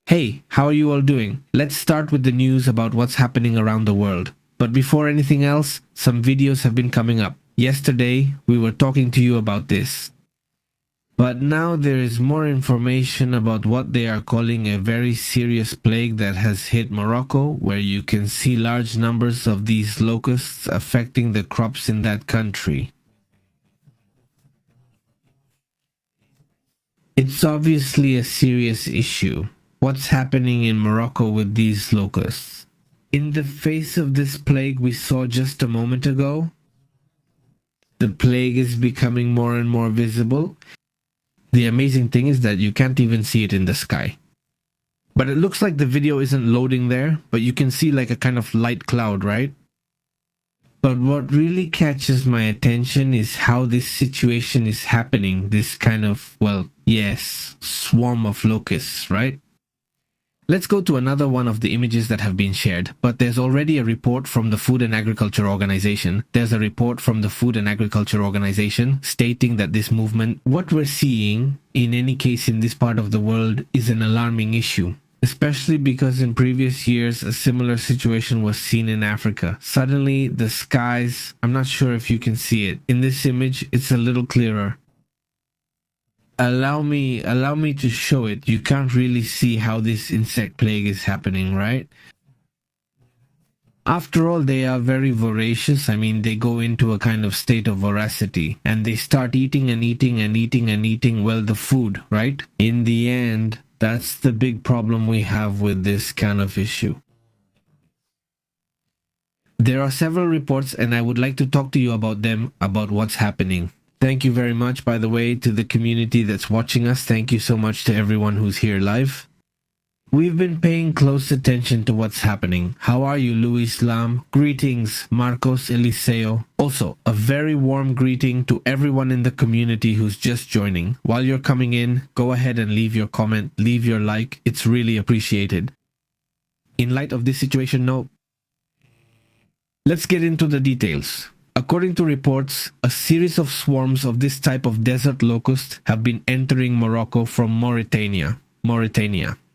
Hey, how are you all doing? Let's start with the news about what's happening around the world. But before anything else, some videos have been coming up. Yesterday, we were talking to you about this. But now there is more information about what they are calling a very serious plague that has hit Morocco, where you can see large numbers of these locusts affecting the crops in that country. It's obviously a serious issue. What's happening in Morocco with these locusts? In the face of this plague we saw just a moment ago, the plague is becoming more and more visible. The amazing thing is that you can't even see it in the sky. But it looks like the video isn't loading there, but you can see like a kind of light cloud, right? But what really catches my attention is how this situation is happening, this kind of, well, yes, swarm of locusts, right? Let's go to another one of the images that have been shared, but there's already a report from the Food and Agriculture Organization. There's a report from the Food and Agriculture Organization stating that this movement, what we're seeing in any case in this part of the world, is an alarming issue. Especially because in previous years, a similar situation was seen in Africa. Suddenly, the skies, I'm not sure if you can see it. In this image, it's a little clearer. Allow me to show it. You can't really see how this insect plague is happening, right? After all, they are very voracious. I mean, they go into a kind of state of voracity and they start eating and eating and eating and eating, well, the food, right? In the end, that's the big problem we have with this kind of issue. There are several reports and I would like to talk to you about them, about what's happening. Thank you very much, by the way, to the community that's watching us. Thank you so much to everyone who's here live. We've been paying close attention to what's happening. How are you, Luis Lam? Greetings, Marcos Eliseo. Also, a very warm greeting to everyone in the community who's just joining. While you're coming in, go ahead and leave your comment, leave your like. It's really appreciated. In light of this situation, let's get into the details. According to reports, a series of swarms of this type of desert locust have been entering Morocco from Mauritania.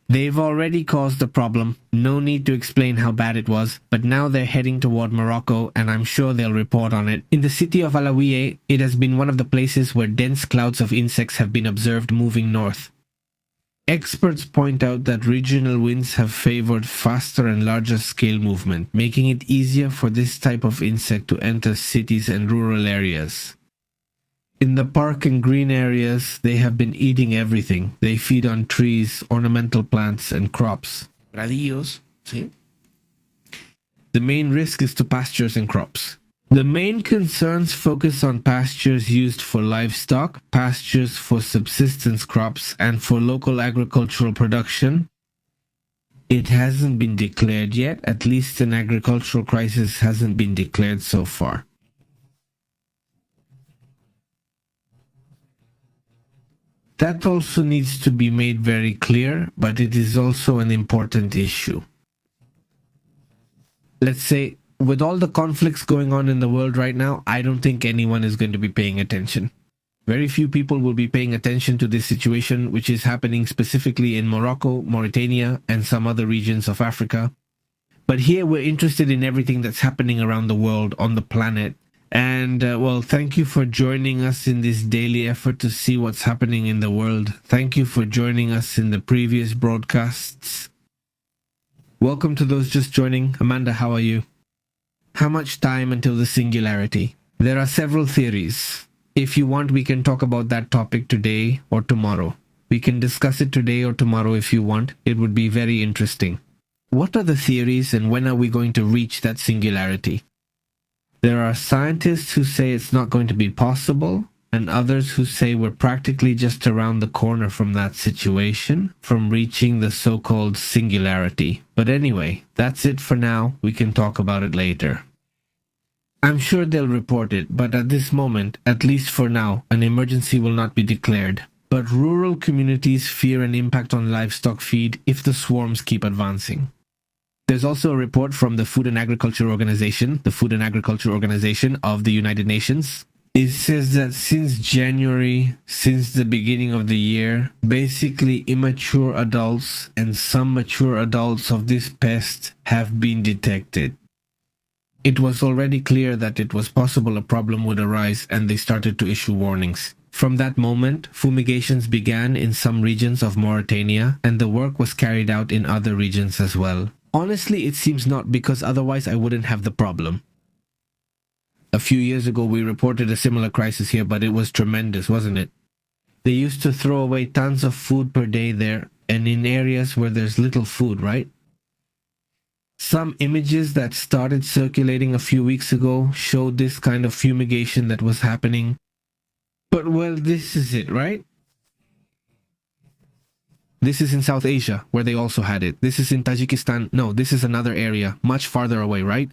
They've already caused a problem, no need to explain how bad it was, but now they're heading toward Morocco and I'm sure they'll report on it. In the city of Alaouie, it has been one of the places where dense clouds of insects have been observed moving north. Experts point out that regional winds have favored faster and larger scale movement, making it easier for this type of insect to enter cities and rural areas. In the park and green areas, they have been eating everything. They feed on trees, ornamental plants, and crops. Radillos, sí. The main risk is to pastures and crops. The main concerns focus on pastures used for livestock, pastures for subsistence crops, and for local agricultural production. It hasn't been declared yet, at least an agricultural crisis hasn't been declared so far. That also needs to be made very clear, but it is also an important issue. Let's say, with all the conflicts going on in the world right now, I don't think anyone is going to be paying attention. Very few people will be paying attention to this situation, which is happening specifically in Morocco, Mauritania, and some other regions of Africa. But here we're interested in everything that's happening around the world, on the planet. And, well, thank you for joining us in this daily effort to see what's happening in the world. Thank you for joining us in the previous broadcasts. Welcome to those just joining. Amanda, how are you? How much time until the singularity? There are several theories. If you want, we can talk about that topic today or tomorrow. We can discuss it today or tomorrow if you want. It would be very interesting. What are the theories and when are we going to reach that singularity? There are scientists who say it's not going to be possible, and others who say we're practically just around the corner from that situation, from reaching the so-called singularity. But anyway, that's it for now. We can talk about it later. I'm sure they'll report it, but at this moment, at least for now, an emergency will not be declared. But rural communities fear an impact on livestock feed if the swarms keep advancing. There's also a report from the Food and Agriculture Organization, the Food and Agriculture Organization of the United Nations. It says that since January, since the beginning of the year, basically immature adults and some mature adults of this pest have been detected. It was already clear that it was possible a problem would arise, and they started to issue warnings. From that moment, fumigations began in some regions of Mauritania, and the work was carried out in other regions as well. Honestly, it seems not, because otherwise I wouldn't have the problem. A few years ago, we reported a similar crisis here, but it was tremendous, wasn't it? They used to throw away tons of food per day there, and in areas where there's little food, right? Some images that started circulating a few weeks ago showed this kind of fumigation that was happening. But well, this is it, right? This is in South Asia, where they also had it. This is in Tajikistan. No, this is another area, much farther away, right?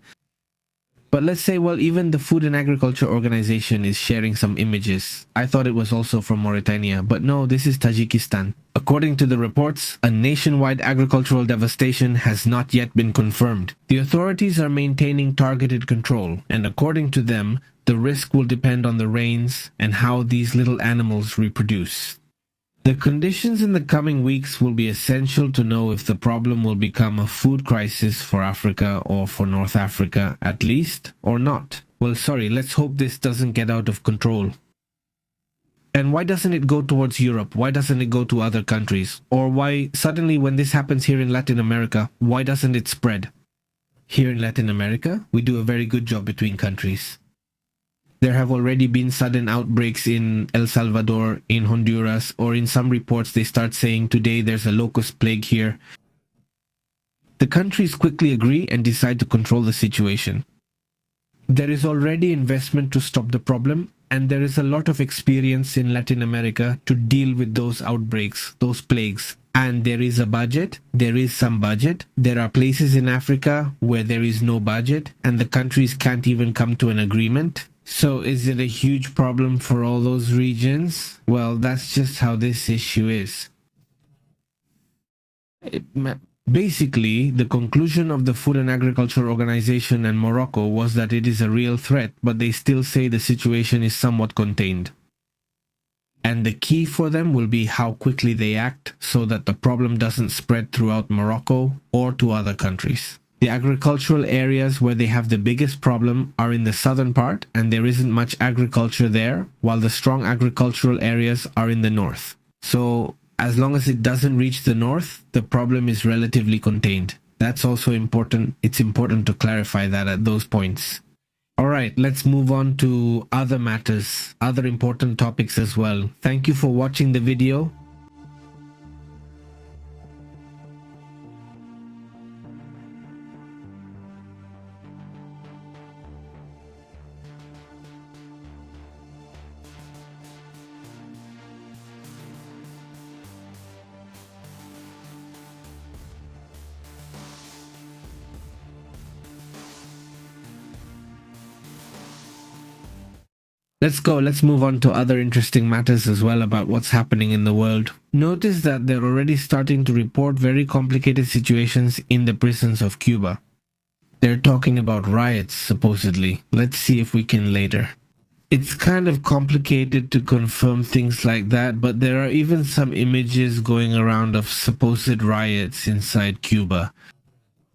But let's say, well, even the Food and Agriculture Organization is sharing some images. I thought it was also from Mauritania, but no, this is Tajikistan. According to the reports, a nationwide agricultural devastation has not yet been confirmed. The authorities are maintaining targeted control, and according to them, the risk will depend on the rains and how these little animals reproduce. The conditions in the coming weeks will be essential to know if the problem will become a food crisis for Africa or for North Africa at least, or not. Well, sorry, let's hope this doesn't get out of control. And why doesn't it go towards Europe? Why doesn't it go to other countries? Or why suddenly when this happens here in Latin America, why doesn't it spread? Here in Latin America, we do a very good job between countries. There have already been sudden outbreaks in El Salvador, in Honduras, or in some reports they start saying today there's a locust plague here. The countries quickly agree and decide to control the situation. There is already investment to stop the problem, and there is a lot of experience in Latin America to deal with those outbreaks, those plagues. And there is a budget, there is some budget. There are places in Africa where there is no budget, and the countries can't even come to an agreement. So is it a huge problem for all those regions? Well, that's just how this issue is. Basically, the conclusion of the Food and Agriculture Organization and Morocco was that it is a real threat, but they still say the situation is somewhat contained. And the key for them will be how quickly they act so that the problem doesn't spread throughout Morocco or to other countries. The agricultural areas where they have the biggest problem are in the southern part, and there isn't much agriculture there, while the strong agricultural areas are in the north. So as long as it doesn't reach the north, the problem is relatively contained. That's also important. It's important to clarify that at those points. Alright, let's move on to other matters, other important topics as well. Thank you for watching the video. Let's move on to other interesting matters as well about what's happening in the world. Notice that they're already starting to report very complicated situations in the prisons of Cuba. They're talking about riots, supposedly. Let's see if we can later. It's kind of complicated to confirm things like that, but there are even some images going around of supposed riots inside Cuba.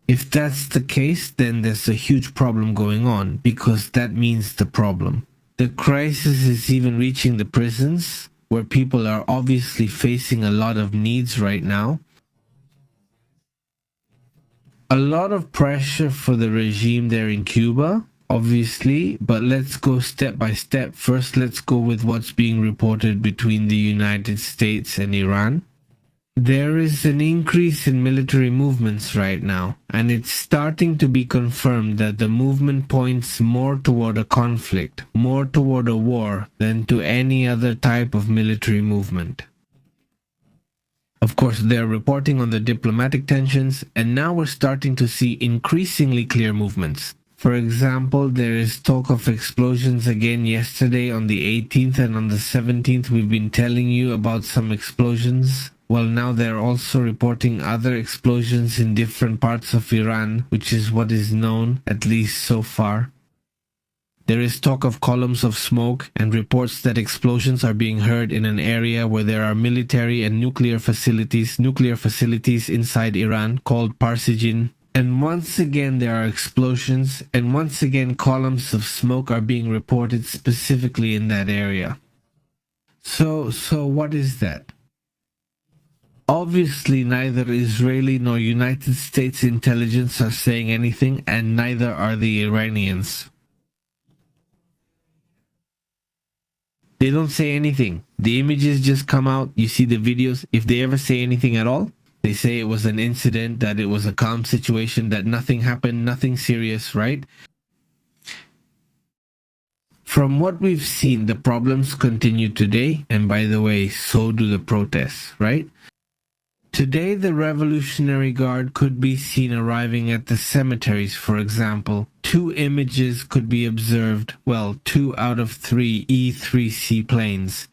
If that's the case, then there's a huge problem going on, because that means the problem. The crisis is even reaching the prisons, where people are obviously facing a lot of needs right now. A lot of pressure for the regime there in Cuba, obviously, but let's go step by step. First, let's go with what's being reported between the United States and Iran. There is an increase in military movements right now, and it's starting to be confirmed that the movement points more toward a conflict, more toward a war, than to any other type of military movement. Of course, they're reporting on the diplomatic tensions, and now we're starting to see increasingly clear movements. For example, there is talk of explosions again yesterday on the 18th, and on the 17th we've been telling you about some explosions. Well, now they're also reporting other explosions in different parts of Iran, which is what is known, at least so far. There is talk of columns of smoke and reports that explosions are being heard in an area where there are military and nuclear facilities inside Iran called Parsijin. And once again there are explosions, and once again columns of smoke are being reported specifically in that area. So what is that? Obviously, neither Israeli nor United States intelligence are saying anything, and neither are the Iranians. They don't say anything. The images just come out. You see the videos. If they ever say anything at all, they say it was an incident, that it was a calm situation, that nothing happened, nothing serious, right? From what we've seen, the problems continue today. And by the way, so do the protests, right? Today, the Revolutionary Guard could be seen arriving at the cemeteries, for example. 2 images could be observed, well, 2 out of 3 E-3C planes,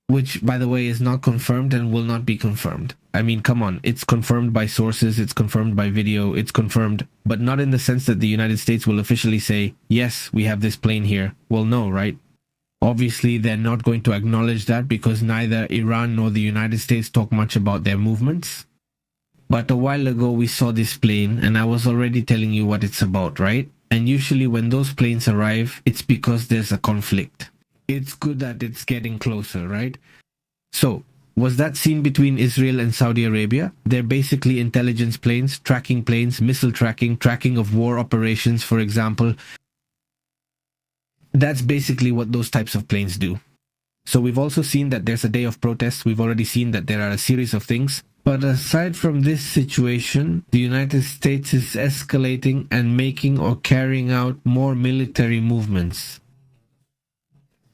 which, by the way, is not confirmed and will not be confirmed. I mean, come on, it's confirmed by sources, it's confirmed by video, it's confirmed, but not in the sense that the United States will officially say, yes, we have this plane here. Well, no, right? Obviously, they're not going to acknowledge that because neither Iran nor the United States talk much about their movements. But a while ago, we saw this plane, and I was already telling you what it's about, right? And usually when those planes arrive, it's because there's a conflict. It's good that it's getting closer, right? So, was that seen between Israel and Saudi Arabia? They're basically intelligence planes, tracking planes, missile tracking, tracking of war operations, for example. That's basically what those types of planes do. So we've also seen that there's a day of protests. We've already seen that there are a series of things. But aside from this situation, the United States is escalating and making or carrying out more military movements.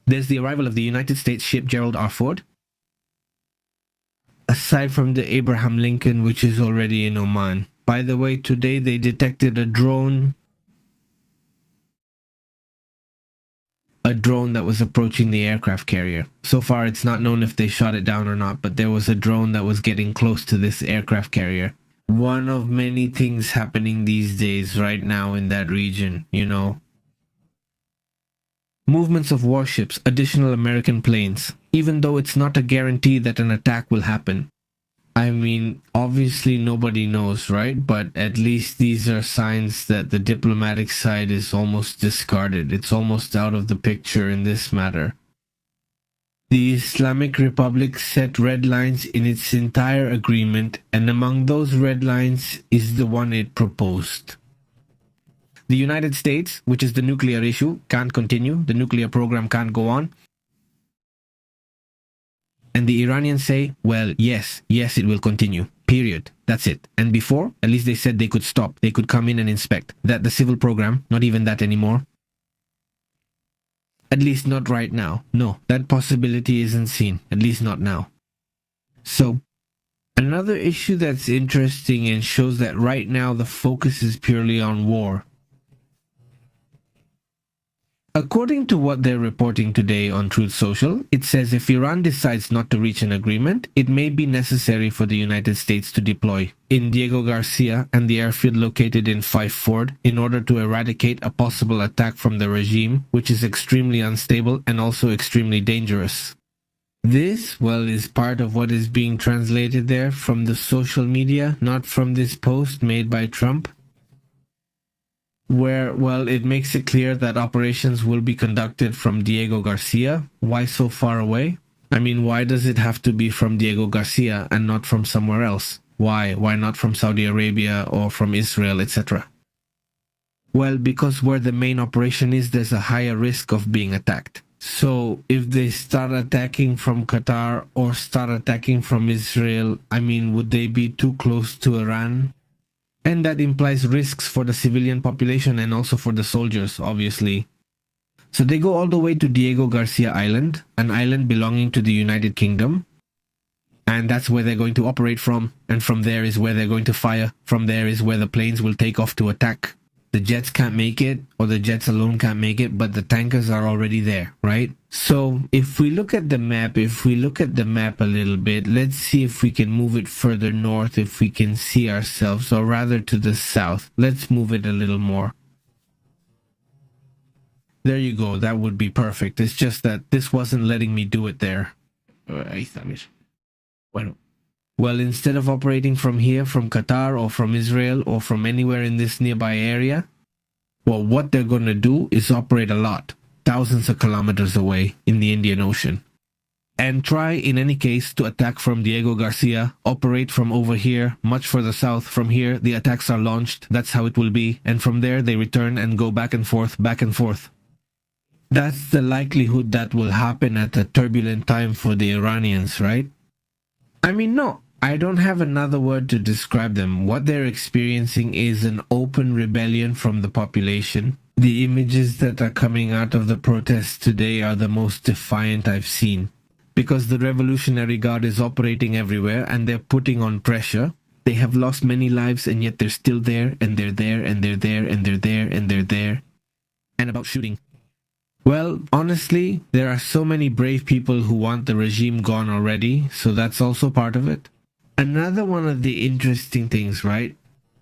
There's the arrival of the United States ship Gerald R. Ford. Aside from the Abraham Lincoln, which is already in Oman. By the way, today they detected a drone that was approaching the aircraft carrier. So far, it's not known if they shot it down or not, but there was a drone that was getting close to this aircraft carrier. One of many things happening these days right now in that region, you know. Movements of warships, additional American planes, even though it's not a guarantee that an attack will happen. I mean, obviously nobody knows, right? But at least these are signs that the diplomatic side is almost discarded. It's almost out of the picture in this matter. The Islamic Republic set red lines in its entire agreement, and among those red lines is the one it proposed. The United States, which is the nuclear issue, can't continue. The nuclear program can't go on. And the Iranians say, well, yes, it will continue. Period. That's it. And before, at least they said they could stop. They could come in and inspect. That the civil program, not even that anymore. At least not right now. No, that possibility isn't seen. At least not now. So, another issue that's interesting and shows that right now the focus is purely on war. According to what they're reporting today on Truth Social, it says if Iran decides not to reach an agreement, it may be necessary for the United States to deploy in Diego Garcia and the airfield located in Fife Ford in order to eradicate a possible attack from the regime, which is extremely unstable and also extremely dangerous. This, well, is part of what is being translated there from the social media, not from this post made by Trump, where, well, it makes it clear that operations will be conducted from Diego Garcia. Why so far away? I mean, why does it have to be from Diego Garcia and not from somewhere else? Why? Why not from Saudi Arabia or from Israel, etc.? Well, because where the main operation is, there's a higher risk of being attacked. So if they start attacking from Qatar or start attacking from Israel, I mean, would they be too close to Iran? And that implies risks for the civilian population and also for the soldiers, obviously. So they go all the way to Diego Garcia Island, an island belonging to the United Kingdom. And that's where they're going to operate from. And from there is where they're going to fire. From there is where the planes will take off to attack. The jets can't make it, or the jets alone can't make it, but the tankers are already there, right? So if we look at the map, a little bit, let's see if we can move it further north, if we can see ourselves, or rather to the south. Let's move it a little more. There you go. That would be perfect. It's just that this wasn't letting me do it there. Well, instead of operating from here, from Qatar or from Israel or from anywhere in this nearby area, well, what they're going to do is operate a lot, thousands of kilometers away in the Indian Ocean. And try, in any case, to attack from Diego Garcia, operate from over here, much further south. From here, the attacks are launched. That's how it will be. And from there, they return and go back and forth, back and forth. That's the likelihood that will happen at a turbulent time for the Iranians, right? I mean, no, I don't have another word to describe them. What they're experiencing is an open rebellion from the population. The images that are coming out of the protests today are the most defiant I've seen. Because the Revolutionary Guard is operating everywhere and they're putting on pressure. They have lost many lives and yet they're still there and they're there and they're there and they're there and they're there. And about shooting. Well, honestly, there are so many brave people who want the regime gone already, so that's also part of it. Another one of the interesting things, right?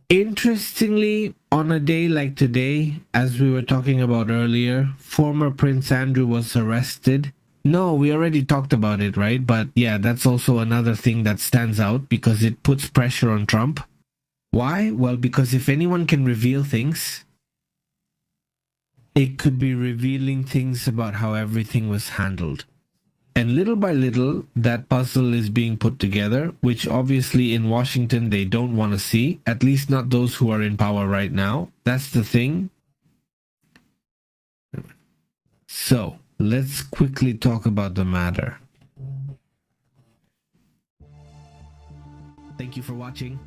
Interestingly, on a day like today, as we were talking about earlier, former Prince Andrew was arrested. No, we already talked about it, right? But yeah, that's also another thing that stands out because it puts pressure on Trump. Why? Well, because if anyone can reveal things, it could be revealing things about how everything was handled. And little by little, that puzzle is being put together, which obviously in Washington they don't want to see, at least not those who are in power right now. That's the thing. So, let's quickly talk about the matter. Thank you for watching.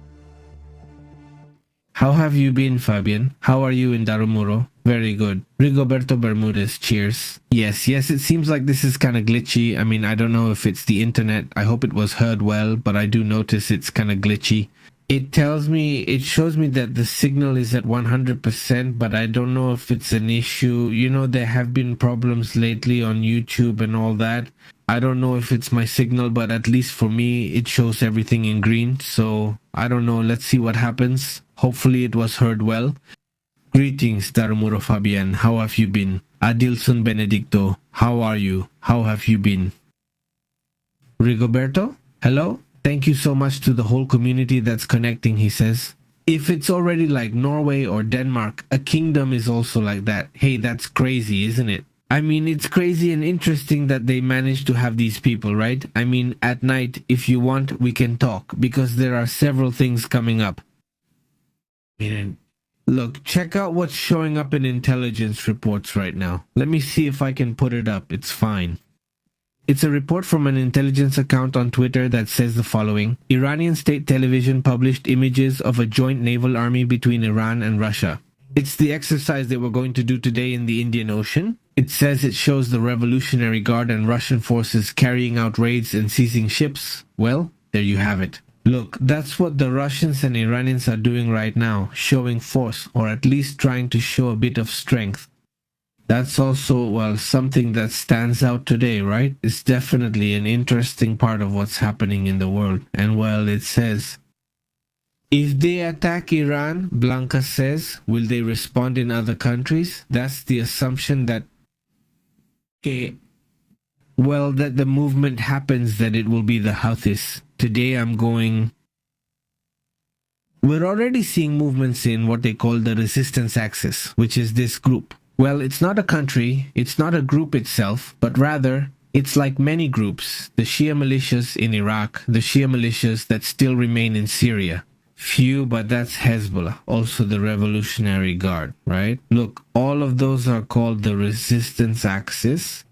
How have you been, Fabian? How are you in Darumuro? Very good. Rigoberto Bermudez, cheers. Yes, it seems like this is kind of glitchy. I mean, I don't know if it's the internet. I hope it was heard well, but I do notice it's kind of glitchy. It shows me that the signal is at 100%, but I don't know if it's an issue. You know, there have been problems lately on YouTube and all that. I don't know if it's my signal, but at least for me, it shows everything in green. So, I don't know. Let's see what happens. Hopefully it was heard well. Greetings, Darumuro Fabian. How have you been? Adilson Benedicto. How are you? How have you been? Rigoberto? Hello? Thank you so much to the whole community that's connecting, he says. If it's already like Norway or Denmark, a kingdom is also like that. Hey, that's crazy, isn't it? I mean, it's crazy and interesting that they managed to have these people, right? I mean, at night, if you want, we can talk, because there are several things coming up. Look, check out what's showing up in intelligence reports right now. Let me see if I can put it up. It's fine. It's a report from an intelligence account on Twitter that says the following. Iranian state television published images of a joint naval army between Iran and Russia. It's the exercise they were going to do today in the Indian Ocean. It says it shows the Revolutionary Guard and Russian forces carrying out raids and seizing ships. Well, there you have it. Look, that's what the Russians and Iranians are doing right now, showing force, or at least trying to show a bit of strength. That's also, well, something that stands out today, right? It's definitely an interesting part of what's happening in the world. And well, it says, if they attack Iran, Blanca says, will they respond in other countries? That's the assumption that, well, that the movement happens, that it will be the Houthis. Today we're already seeing movements in what they call the resistance axis, which is this group. Well, it's not a country, it's not a group itself, but rather, it's like many groups, the Shia militias in Iraq, the Shia militias that still remain in Syria. Few, but that's Hezbollah, also the Revolutionary Guard, right? Look, all of those are called the resistance axis.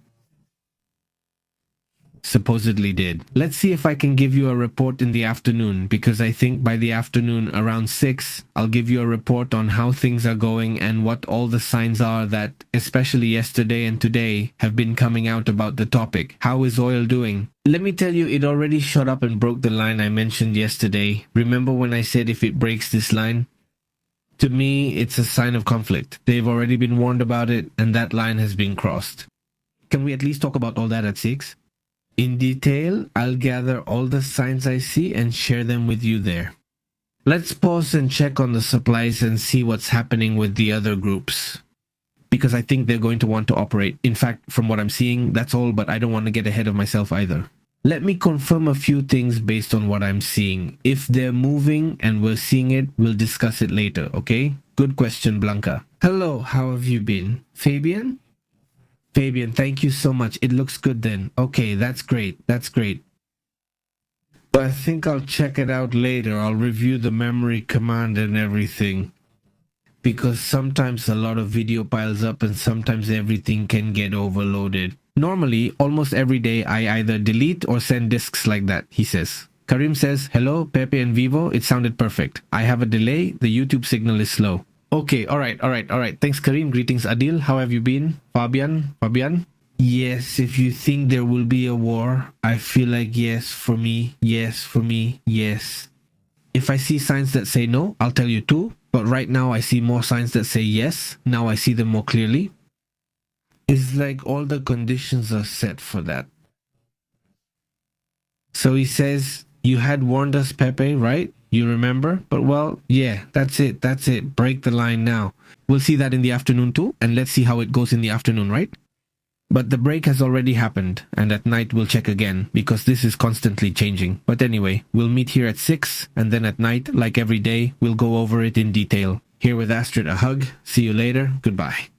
Supposedly did. Let's see if I can give you a report in the afternoon, because I think by the afternoon around 6 I'll give you a report on how things are going and what all the signs are that, especially yesterday and today, have been coming out about the topic. How is oil doing? Let me tell you, it already shot up and broke the line I mentioned yesterday. Remember when I said if it breaks this line? To me, it's a sign of conflict. They've already been warned about it, and that line has been crossed. Can we at least talk about all that at 6? In detail, I'll gather all the signs I see and share them with you there. Let's pause and check on the supplies and see what's happening with the other groups. because I think they're going to want to operate. In fact, from what I'm seeing, that's all, but I don't want to get ahead of myself either. Let me confirm a few things based on what I'm seeing. If they're moving and we're seeing it, we'll discuss it later, okay? Good question, Blanca. Hello, how have you been? Fabian? Fabian, thank you so much. It looks good then. Okay, that's great. That's great. But I think I'll check it out later. I'll review the memory command and everything. Because sometimes a lot of video piles up and sometimes everything can get overloaded. Normally, almost every day, I either delete or send disks like that, he says. Karim says, hello, Pepe and Vivo. It sounded perfect. I have a delay. The YouTube signal is slow. Okay, all right. Thanks, Karim. Greetings, Adil. How have you been? Fabian? Yes, if you think there will be a war, I feel like yes for me, yes. If I see signs that say no, I'll tell you too. But right now, I see more signs that say yes. Now I see them more clearly. It's like all the conditions are set for that. So he says, you had warned us, Pepe, right? You remember? But well, yeah, that's it. Break the line now. We'll see that in the afternoon too, and let's see how it goes in the afternoon, right? But the break has already happened, and at night we'll check again, because this is constantly changing. But anyway, we'll meet here at 6, and then at night, like every day, we'll go over it in detail. Here with Astrid, a hug. See you later. Goodbye.